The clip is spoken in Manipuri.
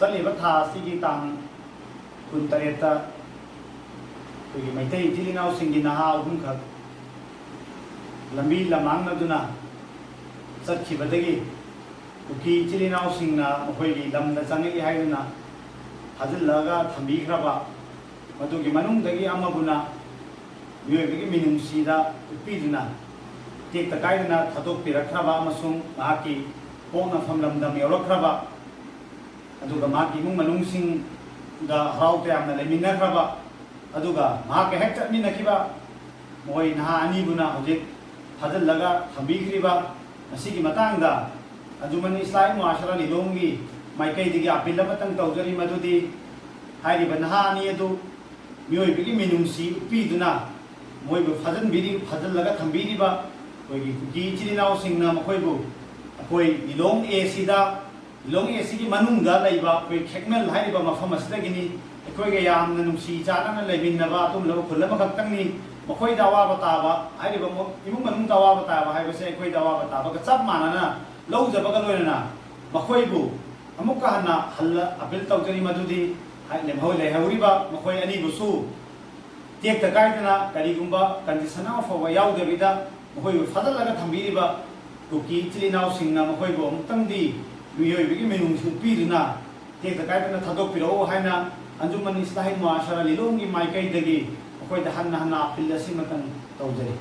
चलिबा था सिगी तांग कुन तरेता कोई मैतै इचिलिनाव सिंगी नहा अहुम खक लंबी लमांगनदुना चटखिबदगी कुकी इचिलिनाव सिंगना मखोयगी लमदा चंगई हायदुना हाजिल्लगा थंबीख्रबा मदुगी मनुंगदगी अमबुना मियोयबगी मिनुंगसीदा उप्पीदुना टेक्ता कायदुना थादोकपिरख्रबा अमसुंग माकी पोंगनफम लमदम यौरख्रबा अदुगा माकी इमुंग मनुंगसिंग दा हराव तयामना लेमिनख्रबा अदुगा माके हेक चटमिनखिबा मोय नहा अनिबुना हजिक थाजिल्लगा थंबीख्रिबा असिगी मतांगदा अजुमन इस्लामी मुआशरा लिलोंगी माइकैदिगी अपील अमतंग तौजरी मदुदी हायरिबा नहा अनि अदु मियोयबिगी मिनुंगसी उप्पीदुना मोयबु फजल्लगा थंबीरिबा कोइगी कुकी चिलिनाव सिंगना मखोयबु अखोय लिलोंग एसिदा लिलोंग एसिगी मनुंगदा लैबा कोइ खेकमेल हायरिबा मफम असदगिनी अखोयगे यामना नुंसी चानना लेमिनबा तुमलबा खुल्लमा खक्तंगनी मखोयदा अवाबा ताबा हायरिबा इमुंग मनुंगदा अवाबा ताबा हायबसे अखोयदा अवाबा ताबा चप मानना लौजबगा लोयना मखोयबु अमुका हन्ना हल्ला अपील तौजरी मदुदी लेमहौ लेहौरिबा मखोय अनिबुसु टेक्ता कायदना करिगुंबा कंडीशन अफवा याउदबिदा मखोयबु फजल्लगा थंबीरिबा कुकी चिलिनाव सिंगना मखोयबु अमुक्तंगदी मियोयबिगी मिनुंगसु पीदुना टेक्ता कायदना थादोकपिरो हायना अंजुमन इस्लाही मुआशरा लिलोंगी माइकैदगी मखोयदा हन्ना हन्ना अपील असिमतंग तौजरी।